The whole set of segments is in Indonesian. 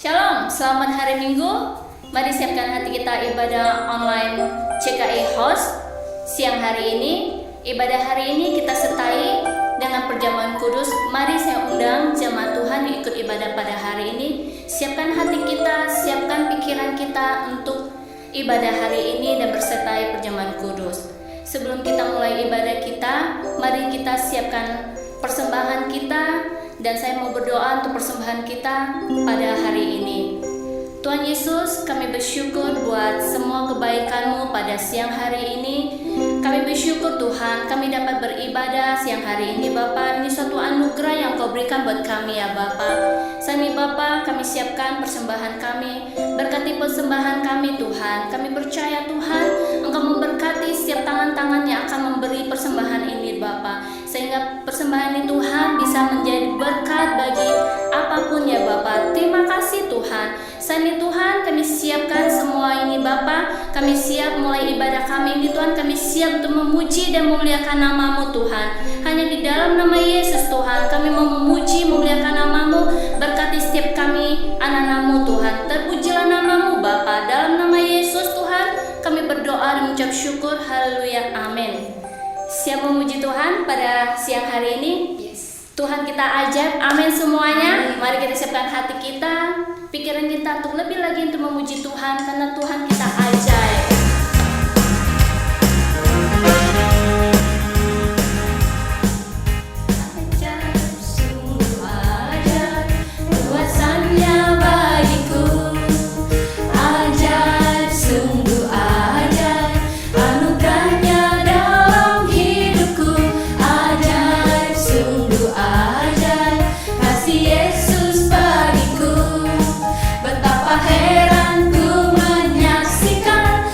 Shalom, selamat hari Minggu. Mari siapkan hati kita ibadah online CKI Host. Siang hari ini, ibadah hari ini kita sertai dengan perjamuan kudus. Mari saya undang jemaat Tuhan yang ikut ibadah pada hari ini. Siapkan hati kita, siapkan pikiran kita untuk ibadah hari ini dan bersertai perjamuan kudus. Sebelum kita mulai ibadah kita, mari kita siapkan persembahan kita. Dan saya mau berdoa untuk persembahan kita pada hari ini. Tuhan Yesus, kami bersyukur buat semua kebaikan-Mu pada siang hari ini. Kami bersyukur Tuhan, kami dapat beribadah siang hari ini Bapa. Ini suatu anugerah yang Kau berikan buat kami ya Bapa. Sami Bapa, kami siapkan persembahan kami. Berkati persembahan kami Tuhan. Kami percaya Tuhan, Engkau memberkati setiap tangan-tangan yang akan memberi persembahan ini Bapa. Sehingga persembahan ini Tuhan bisa menjadi berkat bagi apapun ya Bapa. Terima kasih Tuhan. Sani Tuhan, kami siapkan semua ini Bapa. Kami siap mulai ibadah kami ini Tuhan. Kami siap untuk memuji dan memuliakan nama-Mu Tuhan. Hanya di dalam nama Yesus Tuhan, kami mau memuji memuliakan nama-Mu. Berkati setiap kami anak-anak-Mu Tuhan. Terpujilah nama-Mu Bapa. Dalam nama Yesus Tuhan, kami berdoa dan mengucap syukur. Haleluya. Amin. Siap memuji Tuhan pada siang hari ini? Yes. Tuhan kita ajaib. Amin semuanya. Mari kita siapkan hati kita, pikiran kita untuk lebih lagi untuk memuji Tuhan, karena Tuhan kita ajaib. Ajaib, sungguh ajaib, kuasanya bagiku. Ajaib, sungguh ajaib, anugerahnya dalam hidupku. Ajaib, sungguh ajaib, kasih Yesus bagiku. Betapa heran ku menyaksikan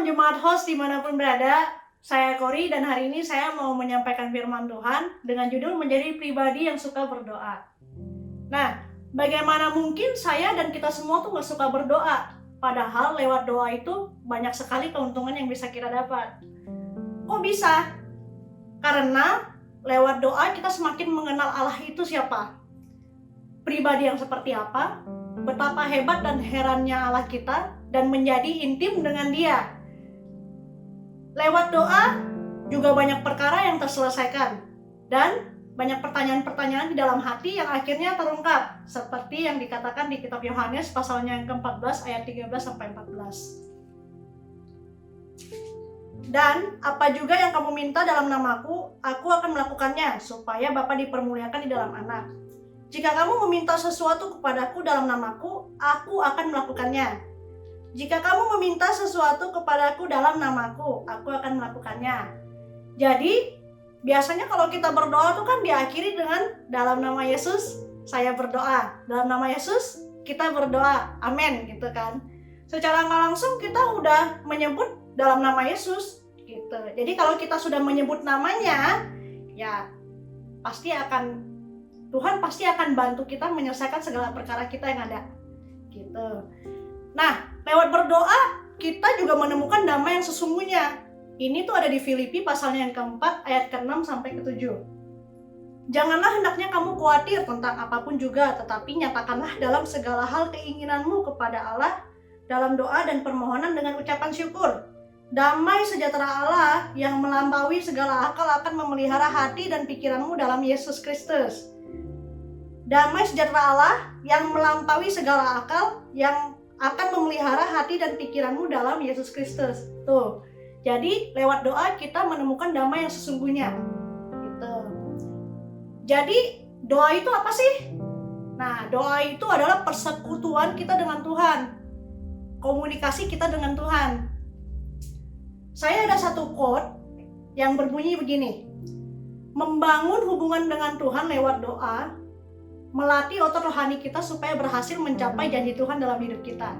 Shalom Jemaat Host dimanapun berada, saya Kori dan hari ini saya mau menyampaikan firman Tuhan dengan judul menjadi pribadi yang suka berdoa. Nah, bagaimana mungkin saya dan kita semua tuh gak suka berdoa? Padahal lewat doa itu banyak sekali keuntungan yang bisa kita dapat. Kok bisa? Karena lewat doa kita semakin mengenal Allah itu siapa, pribadi yang seperti apa, betapa hebat dan herannya Allah kita, dan menjadi intim dengan Dia. Lewat doa juga banyak perkara yang terselesaikan dan banyak pertanyaan-pertanyaan di dalam hati yang akhirnya terungkap, seperti yang dikatakan di kitab Yohanes pasalnya yang ke-14 ayat 13-14. Dan apa juga yang kamu minta dalam namaku, aku akan melakukannya, supaya Bapa dipermuliakan di dalam Anak. Jika kamu meminta sesuatu kepadaku dalam namaku, aku akan melakukannya. Jika kamu meminta sesuatu kepadaku dalam namaku, aku akan melakukannya. Jadi, biasanya kalau kita berdoa itu kan diakhiri dengan dalam nama Yesus, saya berdoa. Dalam nama Yesus, kita berdoa. Amin, gitu kan. Secara nggak langsung kita udah menyebut dalam nama Yesus, gitu. Jadi kalau kita sudah menyebut namanya, ya Tuhan pasti akan bantu kita menyelesaikan segala perkara kita yang ada, gitu. Nah, lewat berdoa kita juga menemukan damai yang sesungguhnya. Ini tuh ada di Filipi pasalnya yang ke-4 ayat ke-6 sampai ke-7. Janganlah hendaknya kamu khawatir tentang apapun juga, tetapi nyatakanlah dalam segala hal keinginanmu kepada Allah dalam doa dan permohonan dengan ucapan syukur. Damai sejahtera Allah yang melampaui segala akal akan memelihara hati dan pikiranmu dalam Yesus Kristus. Damai sejahtera Allah yang melampaui segala akal yang akan memelihara hati dan pikiranmu dalam Yesus Kristus. Tuh. Jadi lewat doa kita menemukan damai yang sesungguhnya. Gitu. Jadi doa itu apa sih? Nah, doa itu adalah persekutuan kita dengan Tuhan. Komunikasi kita dengan Tuhan. Saya ada satu quote yang berbunyi begini. Membangun hubungan dengan Tuhan lewat doa melatih otot rohani kita supaya berhasil mencapai janji Tuhan dalam hidup kita.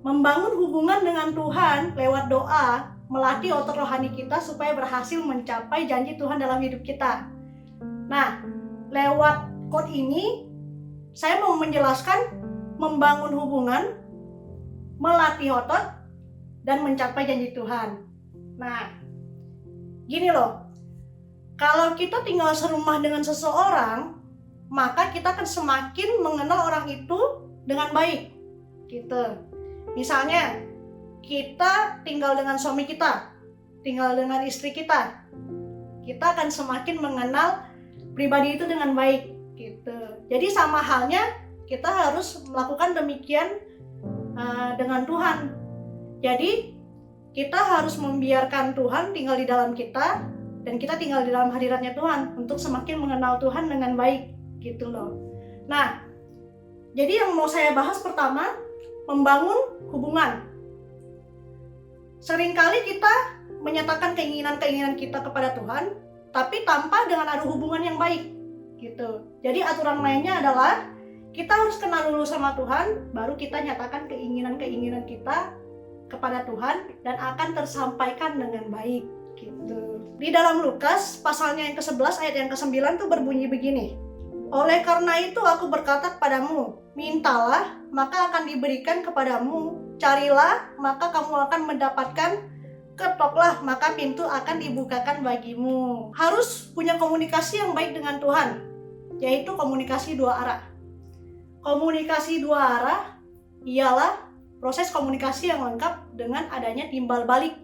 Membangun hubungan dengan Tuhan lewat doa melatih otot rohani kita supaya berhasil mencapai janji Tuhan dalam hidup kita. Nah, lewat quote ini saya mau menjelaskan membangun hubungan, melatih otot, dan mencapai janji Tuhan. Nah, gini loh, kalau kita tinggal serumah dengan seseorang, maka kita akan semakin mengenal orang itu dengan baik, gitu. Misalnya, kita tinggal dengan suami kita, tinggal dengan istri kita akan semakin mengenal pribadi itu dengan baik, gitu. Jadi sama halnya kita harus melakukan demikian dengan Tuhan. Jadi kita harus membiarkan Tuhan tinggal di dalam kita dan kita tinggal di dalam hadiratnya Tuhan untuk semakin mengenal Tuhan dengan baik. Gitu loh. Nah, jadi yang mau saya bahas pertama, membangun hubungan. Seringkali kita menyatakan keinginan-keinginan kita kepada Tuhan, tapi tanpa dengan ada hubungan yang baik, gitu. Jadi aturan mainnya adalah kita harus kenal dulu sama Tuhan, baru kita nyatakan keinginan-keinginan kita kepada Tuhan dan akan tersampaikan dengan baik, gitu. Di dalam Lukas pasalnya yang ke-11 ayat yang ke-9 tuh berbunyi begini. Oleh karena itu aku berkata kepadamu, mintalah maka akan diberikan kepadamu, carilah maka kamu akan mendapatkan, ketoklah maka pintu akan dibukakan bagimu. Harus punya komunikasi yang baik dengan Tuhan, yaitu komunikasi dua arah. Komunikasi dua arah ialah proses komunikasi yang lengkap dengan adanya timbal balik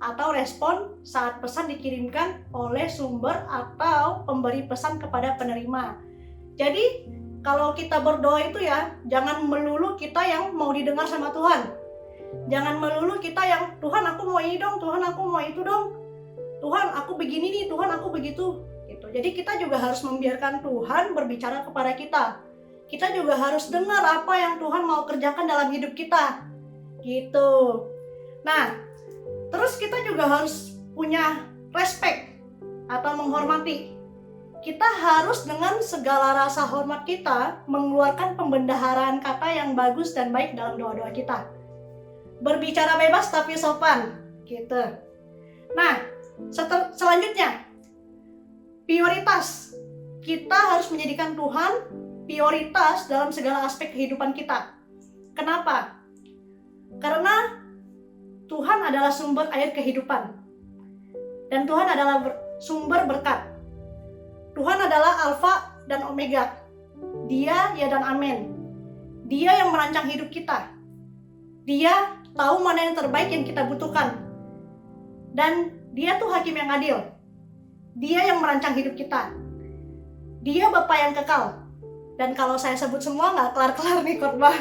atau respon saat pesan dikirimkan oleh sumber atau pemberi pesan kepada penerima. Jadi kalau kita berdoa itu ya, jangan melulu kita yang mau didengar sama Tuhan. Jangan melulu kita yang, Tuhan aku mau ini dong, Tuhan aku mau itu dong, Tuhan aku begini nih, Tuhan aku begitu, gitu. Jadi kita juga harus membiarkan Tuhan berbicara kepada kita. Kita juga harus dengar apa yang Tuhan mau kerjakan dalam hidup kita, gitu. Nah, terus kita juga harus punya respect atau menghormati. Kita harus dengan segala rasa hormat kita mengeluarkan pembendaharaan kata yang bagus dan baik dalam doa-doa kita. berbicara bebas tapi sopan, gitu. Nah, selanjutnya, prioritas. Kita harus menjadikan Tuhan prioritas dalam segala aspek kehidupan kita. Kenapa? Karena Tuhan adalah sumber air kehidupan. Dan Tuhan adalah sumber berkat. Tuhan adalah Alfa dan Omega. Dia, ya dan amin. Dia yang merancang hidup kita. Dia tahu mana yang terbaik yang kita butuhkan. Dan dia tuh hakim yang adil. Dia yang merancang hidup kita. Dia Bapa yang kekal. Dan kalau saya sebut semua nggak kelar-kelar nih khotbah.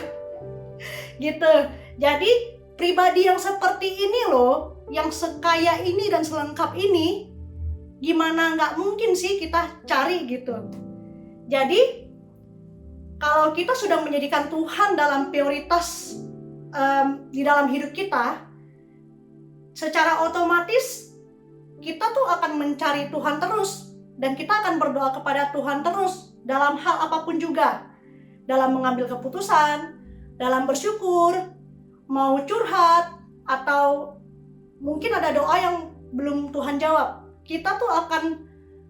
Gitu. Jadi pribadi yang seperti ini loh, yang sekaya ini dan selengkap ini, gimana nggak mungkin sih kita cari gitu. Jadi kalau kita sudah menjadikan Tuhan dalam prioritas di dalam hidup kita, secara otomatis kita tuh akan mencari Tuhan terus, dan kita akan berdoa kepada Tuhan terus dalam hal apapun juga, dalam mengambil keputusan, dalam bersyukur, mau curhat, atau mungkin ada doa yang belum Tuhan jawab. Kita tuh akan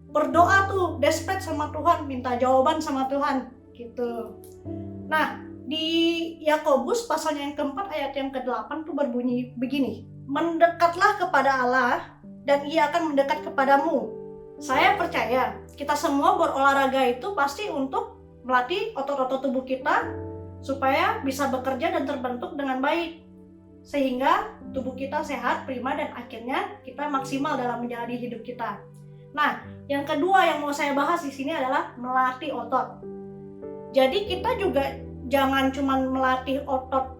berdoa tuh desperate sama Tuhan, minta jawaban sama Tuhan gitu. Nah, di Yakobus pasalnya yang keempat ayat yang ke-8 tuh berbunyi begini, mendekatlah kepada Allah dan Ia akan mendekat kepadamu. Saya percaya kita semua berolahraga itu pasti untuk melatih otot-otot tubuh kita supaya bisa bekerja dan terbentuk dengan baik, sehingga tubuh kita sehat, prima, dan akhirnya kita maksimal dalam menjalani hidup kita. Nah, yang kedua yang mau saya bahas di sini adalah melatih otot. Jadi kita juga jangan cuma melatih otot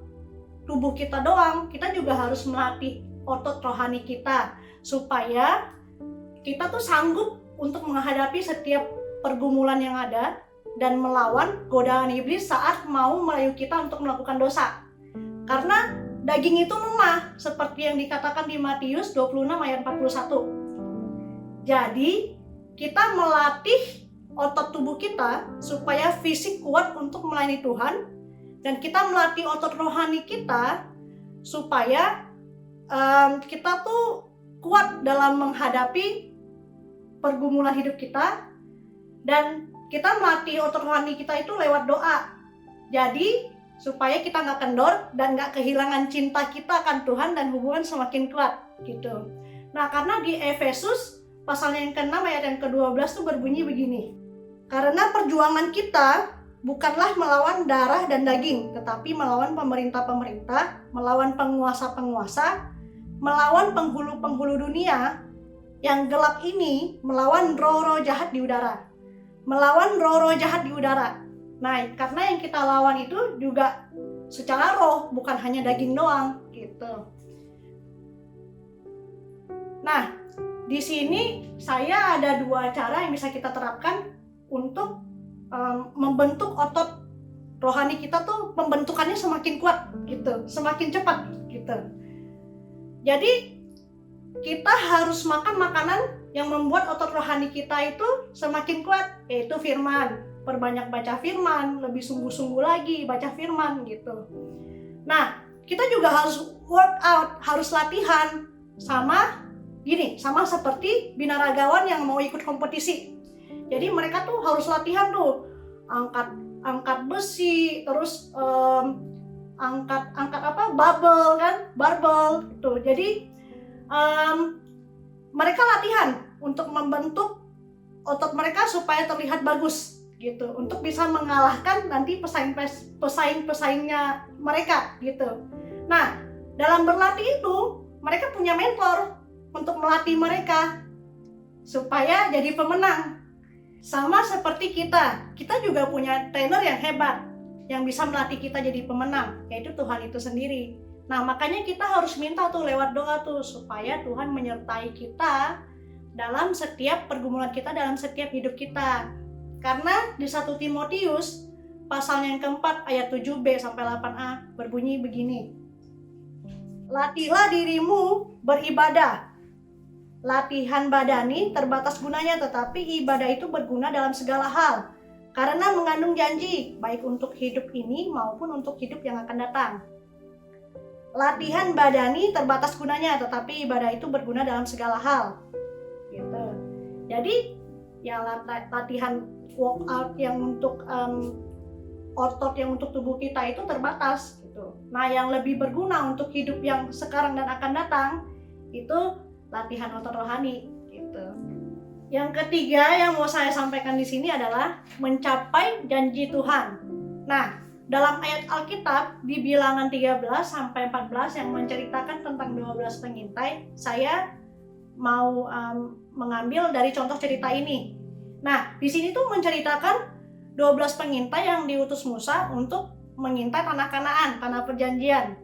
tubuh kita doang, kita juga harus melatih otot rohani kita supaya kita tuh sanggup untuk menghadapi setiap pergumulan yang ada dan melawan godaan iblis saat mau merayu kita untuk melakukan dosa. Karena daging itu lemah, seperti yang dikatakan di Matius 26 ayat 41. Jadi, kita melatih otot tubuh kita supaya fisik kuat untuk melayani Tuhan, dan kita melatih otot rohani kita supaya kita tuh kuat dalam menghadapi pergumulan hidup kita, dan kita melatih otot rohani kita itu lewat doa. Jadi supaya kita nggak kendor dan nggak kehilangan cinta kita akan Tuhan dan hubungan semakin kuat gitu. Nah, karena di Efesus pasalnya yang ke-6 ayat yang ke-12 tuh berbunyi begini, karena perjuangan kita bukanlah melawan darah dan daging, tetapi melawan pemerintah-pemerintah, melawan penguasa-penguasa, melawan penghulu-penghulu dunia yang gelap ini, melawan roh-roh jahat di udara. Melawan roh-roh jahat di udara. Nah, karena yang kita lawan itu juga secara roh, bukan hanya daging doang, gitu. Nah, di sini saya ada dua cara yang bisa kita terapkan untuk membentuk otot rohani kita tuh, pembentukannya semakin kuat, gitu, semakin cepat, gitu. Jadi kita harus makan makanan yang membuat otot rohani kita itu semakin kuat, yaitu firman. Perbanyak baca firman, lebih sungguh-sungguh lagi baca firman gitu. Nah, kita juga harus work out, harus latihan sama seperti binaragawan yang mau ikut kompetisi. Jadi mereka tuh harus latihan tuh, angkat besi, terus angkat barbel gitu. Jadi mereka latihan untuk membentuk otot mereka supaya terlihat bagus gitu, untuk bisa mengalahkan nanti pesaing-pesaingnya mereka gitu. Nah, dalam berlatih itu mereka punya mentor untuk melatih mereka supaya jadi pemenang. Sama seperti kita juga punya trainer yang hebat yang bisa melatih kita jadi pemenang, yaitu Tuhan itu sendiri. Nah, makanya kita harus minta tuh lewat doa tuh supaya Tuhan menyertai kita dalam setiap pergumulan kita, dalam setiap hidup kita. Karena di 1 Timotius pasalnya yang keempat ayat 7b sampai 8a berbunyi begini, latihlah dirimu beribadah. Latihan badani terbatas gunanya, tetapi ibadah itu berguna dalam segala hal, karena mengandung janji baik untuk hidup ini maupun untuk hidup yang akan datang. latihan badani terbatas gunanya, tetapi ibadah itu berguna dalam segala hal. Gitu. Jadi ya latihan workout yang untuk otot yang untuk tubuh kita itu terbatas gitu. Nah, yang lebih berguna untuk hidup yang sekarang dan akan datang itu latihan otot rohani gitu. Yang ketiga yang mau saya sampaikan di sini adalah mencapai janji Tuhan. Nah, dalam ayat Alkitab di Bilangan 13 sampai 14 yang menceritakan tentang 12 pengintai, saya mau mengambil dari contoh cerita ini. Nah, di sini tuh menceritakan 12 pengintai yang diutus Musa untuk mengintai tanah Kanaan, tanah perjanjian.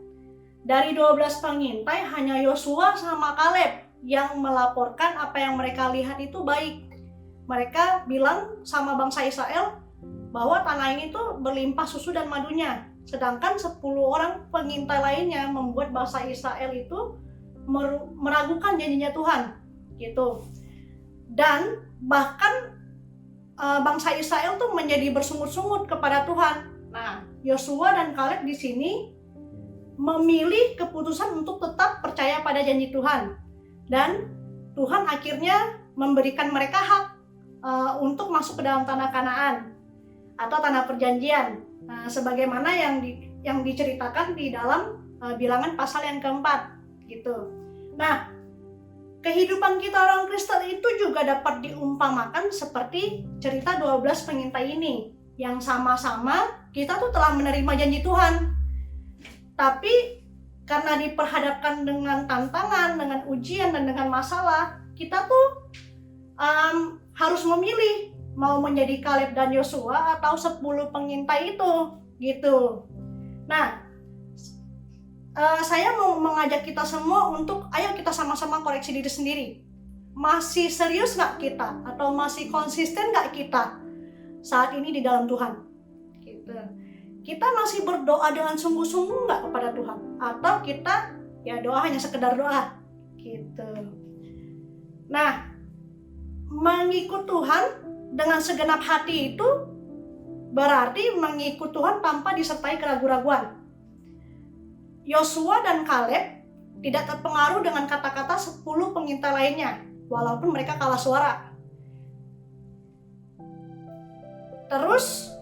Dari 12 pengintai hanya Yosua sama Kaleb yang melaporkan apa yang mereka lihat itu baik. Mereka bilang sama bangsa Israel bahwa tanah ini tuh berlimpah susu dan madunya. Sedangkan 10 orang pengintai lainnya membuat bangsa Israel itu meragukan janjinya Tuhan gitu. Dan bahkan bangsa Israel tuh menjadi bersungut-sungut kepada Tuhan. Nah, Yosua dan Kaleb di sini memilih keputusan untuk tetap percaya pada janji Tuhan. Dan Tuhan akhirnya memberikan mereka hak untuk masuk ke dalam tanah Kanaan atau tanah perjanjian. Nah, sebagaimana yang diceritakan di dalam Bilangan pasal yang keempat gitu. Nah, kehidupan kita orang Kristen itu juga dapat diumpamakan seperti cerita 12 pengintai ini, yang sama-sama kita tuh telah menerima janji Tuhan. Tapi karena diperhadapkan dengan tantangan, dengan ujian, dan dengan masalah, kita tuh harus memilih mau menjadi Kaleb dan Yosua atau 10 pengintai itu gitu. Nah, saya mau mengajak kita semua untuk ayo kita sama-sama koreksi diri sendiri. Masih serius gak kita? Atau masih konsisten gak kita saat ini di dalam Tuhan? Gitu. Kita masih berdoa dengan sungguh-sungguh gak kepada Tuhan? Atau kita ya doa hanya sekedar doa? Gitu. Nah, mengikut Tuhan dengan segenap hati itu berarti mengikut Tuhan tanpa disertai keraguan-raguan. Yosua dan Kaleb tidak terpengaruh dengan kata-kata 10 pengintai lainnya, walaupun mereka kalah suara. Terus,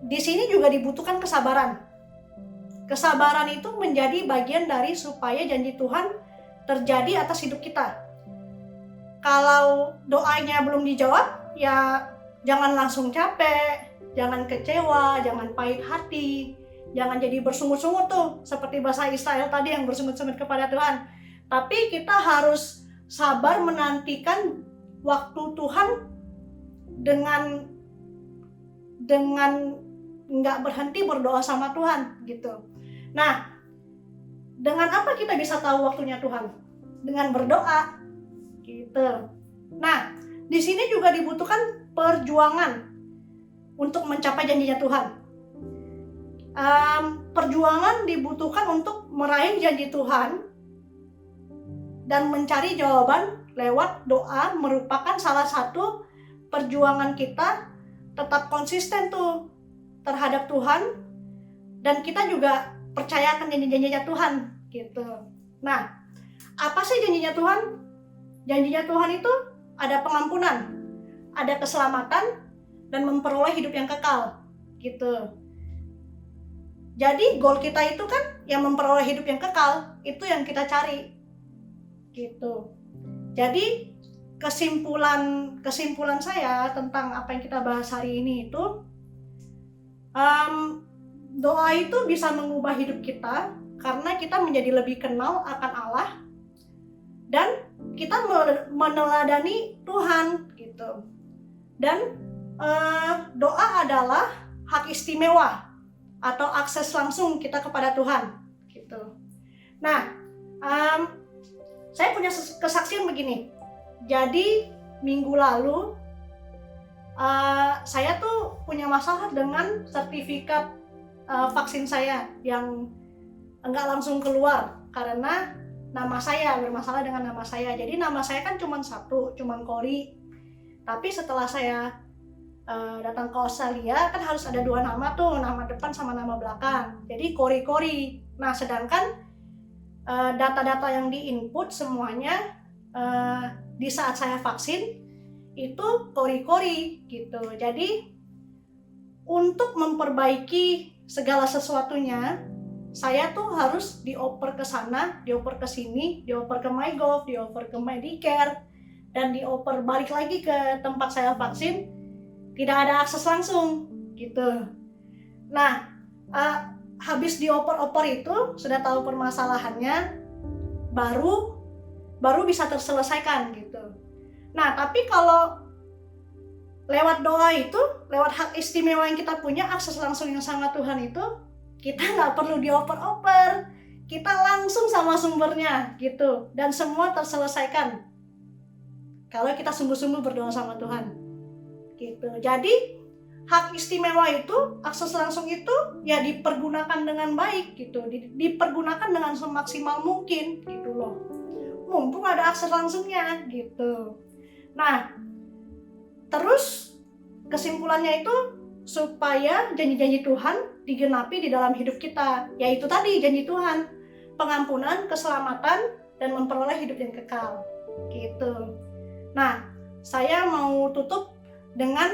di sini juga dibutuhkan kesabaran. Kesabaran itu menjadi bagian dari supaya janji Tuhan terjadi atas hidup kita. Kalau doanya belum dijawab, ya jangan langsung capek, jangan kecewa, jangan pahit hati. Jangan jadi bersungut-sungut tuh, seperti bahasa Israel tadi yang bersungut-sungut kepada Tuhan. Tapi kita harus sabar menantikan waktu Tuhan dengan nggak berhenti berdoa sama Tuhan gitu. Nah, dengan apa kita bisa tahu waktunya Tuhan? Dengan berdoa gitu. Nah, di sini juga dibutuhkan perjuangan untuk mencapai janjinya Tuhan. Perjuangan dibutuhkan untuk meraih janji Tuhan dan mencari jawaban lewat doa merupakan salah satu perjuangan kita tetap konsisten tuh terhadap Tuhan, dan kita juga percayakan janji-janjinya Tuhan gitu. Nah, apa sih janjinya Tuhan? Janjinya Tuhan itu ada pengampunan, ada keselamatan, dan memperoleh hidup yang kekal gitu. Jadi goal kita itu kan yang memperoleh hidup yang kekal, itu yang kita cari gitu. Jadi kesimpulan saya tentang apa yang kita bahas hari ini itu, doa itu bisa mengubah hidup kita karena kita menjadi lebih kenal akan Allah dan kita meneladani Tuhan gitu. Dan doa adalah hak istimewa atau akses langsung kita kepada Tuhan gitu. Nah, saya punya kesaksian begini. Jadi minggu lalu saya tuh punya masalah dengan sertifikat vaksin saya yang enggak langsung keluar karena nama saya bermasalah dengan nama saya. Jadi nama saya kan cuma Kori. Tapi setelah saya datang ke Australia kan harus ada 2 nama tuh, nama depan sama nama belakang. Jadi Kori. Nah, sedangkan data-data yang diinput semuanya di saat saya vaksin itu kori-kori gitu. Jadi untuk memperbaiki segala sesuatunya, saya tuh harus dioper ke sana, dioper ke sini, dioper ke MyGov, dioper ke Medicare, dan dioper balik lagi ke tempat saya vaksin. Tidak ada akses langsung gitu. Nah, habis dioper-oper itu sudah tahu permasalahannya, baru bisa terselesaikan gitu. Nah, tapi kalau lewat doa itu, lewat hak istimewa yang kita punya, akses langsung yang sama Tuhan itu, kita nggak perlu dioper-oper, kita langsung sama sumbernya gitu, dan semua terselesaikan kalau kita sungguh-sungguh berdoa sama Tuhan gitu. Jadi hak istimewa itu, akses langsung itu ya dipergunakan dengan baik gitu, dipergunakan dengan semaksimal mungkin gitu loh, mumpung ada akses langsungnya gitu. Nah, terus kesimpulannya itu supaya janji-janji Tuhan digenapi di dalam hidup kita, yaitu tadi janji Tuhan, pengampunan, keselamatan, dan memperoleh hidup yang kekal gitu. Nah, saya mau tutup dengan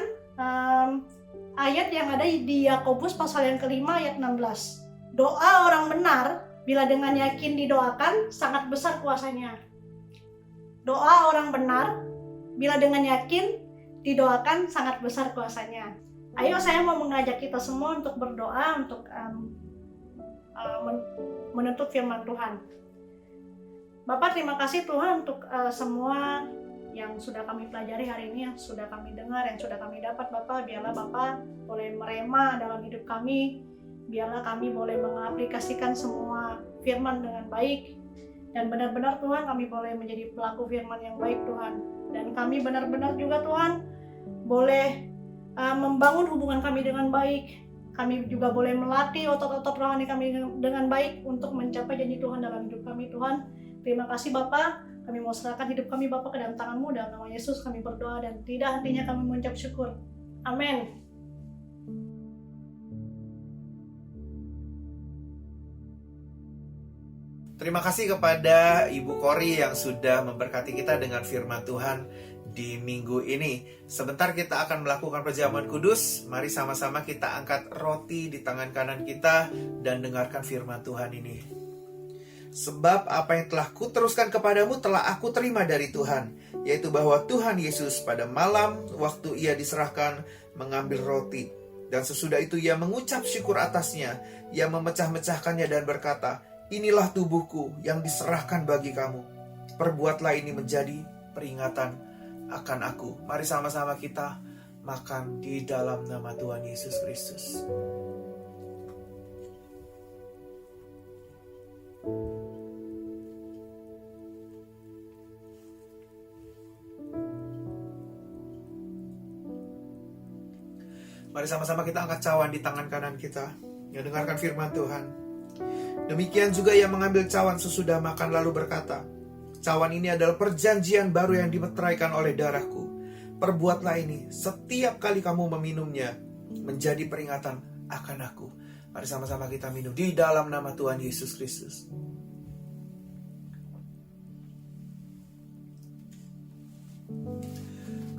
ayat yang ada di Yakobus pasal yang kelima ayat 16. Doa orang benar bila dengan yakin didoakan sangat besar kuasanya. Doa orang benar bila dengan yakin didoakan sangat besar kuasanya. Ayo, saya mau mengajak kita semua untuk berdoa, untuk menuntut firman Tuhan. Bapak, terima kasih Tuhan untuk semua yang sudah kami pelajari hari ini, yang sudah kami dengar, yang sudah kami dapat. Bapak, biarlah Bapak boleh merema dalam hidup kami, biarlah kami boleh mengaplikasikan semua firman dengan baik, dan benar-benar Tuhan kami boleh menjadi pelaku firman yang baik Tuhan. Dan kami benar-benar juga Tuhan boleh membangun hubungan kami dengan baik. Kami juga boleh melatih otot-otot rohani kami dengan baik untuk mencapai janji Tuhan dalam hidup kami Tuhan. Terima kasih Bapak, kami mau serahkan hidup kami Bapak ke dalam tangan-Mu. Dalam nama Yesus kami berdoa dan tidak hentinya kami mengucap syukur. Amin. Terima kasih kepada Ibu Kori yang sudah memberkati kita dengan firman Tuhan di minggu ini. Sebentar kita akan melakukan perjamuan kudus. Mari sama-sama kita angkat roti di tangan kanan kita dan dengarkan firman Tuhan ini. Sebab apa yang telah kuteruskan kepadamu telah aku terima dari Tuhan, yaitu bahwa Tuhan Yesus pada malam waktu ia diserahkan mengambil roti, dan sesudah itu ia mengucap syukur atasnya, ia memecah-mecahkannya dan berkata, inilah tubuhku yang diserahkan bagi kamu. Perbuatlah ini menjadi peringatan akan aku. Mari sama-sama kita makan di dalam nama Tuhan Yesus Kristus. Mari sama-sama kita angkat cawan di tangan kanan kita. Ya, dengarkan firman Tuhan. Demikian juga ia mengambil cawan sesudah makan lalu berkata, cawan ini adalah perjanjian baru yang dimeteraikan oleh darahku. Perbuatlah ini setiap kali kamu meminumnya menjadi peringatan akan aku. Mari sama-sama kita minum di dalam nama Tuhan Yesus Kristus.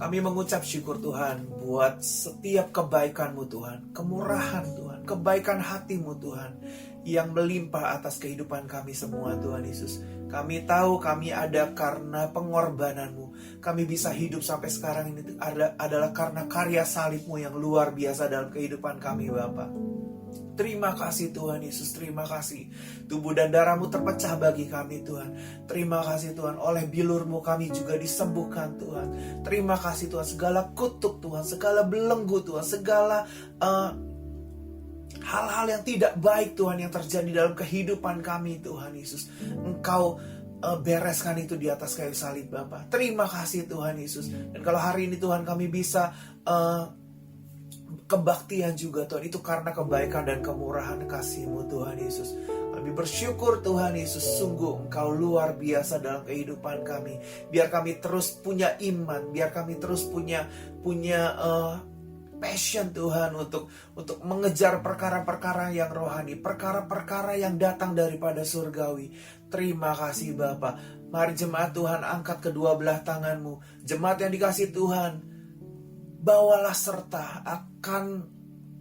Kami mengucap syukur Tuhan buat setiap kebaikan-Mu Tuhan, kemurahan Tuhan, kebaikan hati-Mu Tuhan yang melimpah atas kehidupan kami semua Tuhan Yesus. Kami tahu kami ada karena pengorbanan-Mu. Kami bisa hidup sampai sekarang ini adalah karena karya salib-Mu yang luar biasa dalam kehidupan kami Bapa. Terima kasih Tuhan Yesus, terima kasih. Tubuh dan darah-Mu terpecah bagi kami Tuhan. Terima kasih Tuhan, oleh bilur-Mu kami juga disembuhkan Tuhan. Terima kasih Tuhan, segala kutuk Tuhan, segala belenggu Tuhan, segala hal-hal yang tidak baik Tuhan yang terjadi dalam kehidupan kami Tuhan Yesus, Engkau bereskan itu di atas kayu salib Bapa. Terima kasih Tuhan Yesus. Dan kalau hari ini Tuhan kami bisa kebaktian juga Tuhan, itu karena kebaikan dan kemurahan kasih-Mu Tuhan Yesus. Kami bersyukur Tuhan Yesus, sungguh Engkau luar biasa dalam kehidupan kami. Biar kami terus punya iman, biar kami terus punya passion Tuhan untuk mengejar perkara-perkara yang rohani, perkara-perkara yang datang daripada surgawi. Terima kasih Bapa. Mari jemaat Tuhan angkat kedua belah tanganmu. Jemaat yang dikasih Tuhan, bawalah serta akan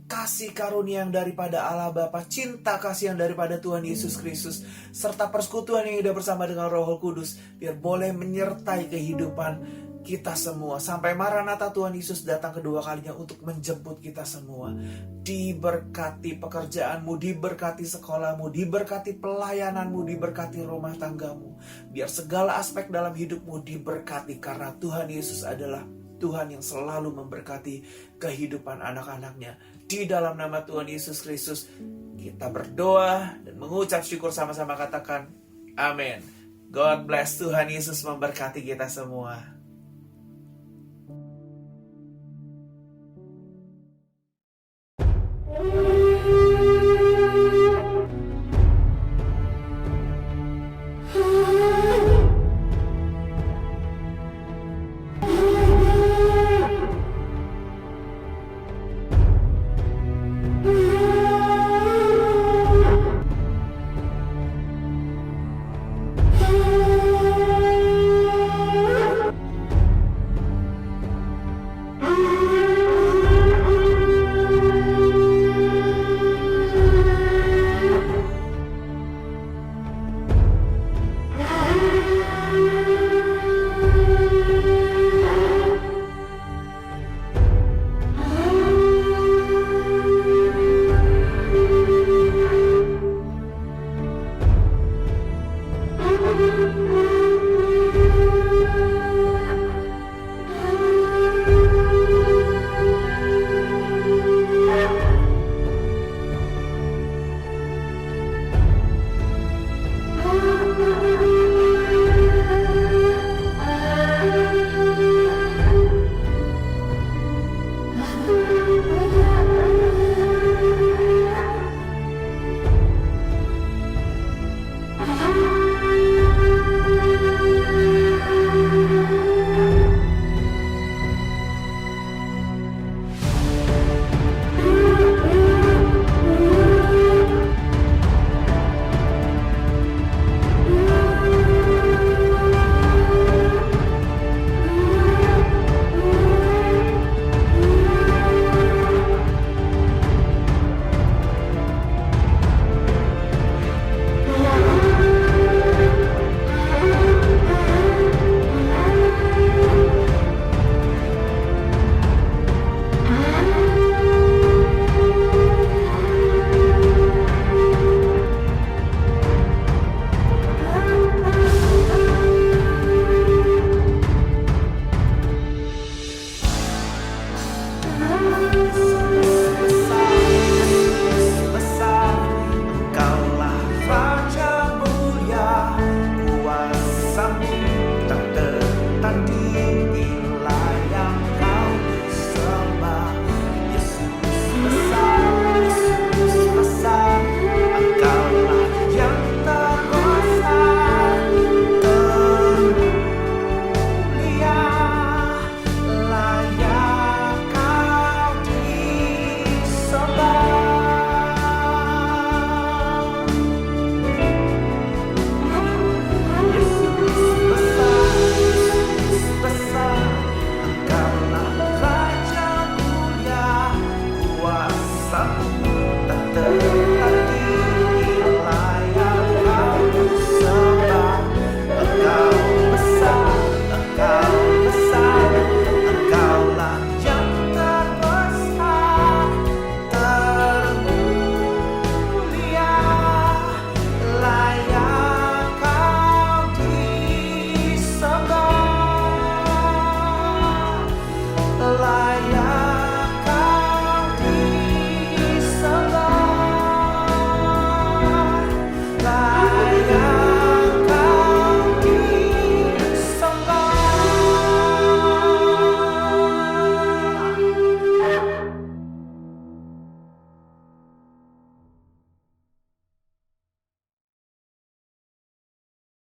kasih karunia yang daripada Allah Bapa, cinta kasih yang daripada Tuhan Yesus Kristus, serta persekutuan yang hidup bersama dengan Roh Kudus, biar boleh menyertai kehidupan kita semua sampai Maranatha Tuhan Yesus datang kedua kalinya untuk menjemput kita semua. Diberkati pekerjaanmu, diberkati sekolahmu, diberkati pelayananmu, diberkati rumah tanggamu. Biar segala aspek dalam hidupmu diberkati, karena Tuhan Yesus adalah Tuhan yang selalu memberkati kehidupan anak-anaknya. Di dalam nama Tuhan Yesus Kristus kita berdoa dan mengucap syukur, sama-sama katakan amin. God bless. Tuhan Yesus memberkati kita semua.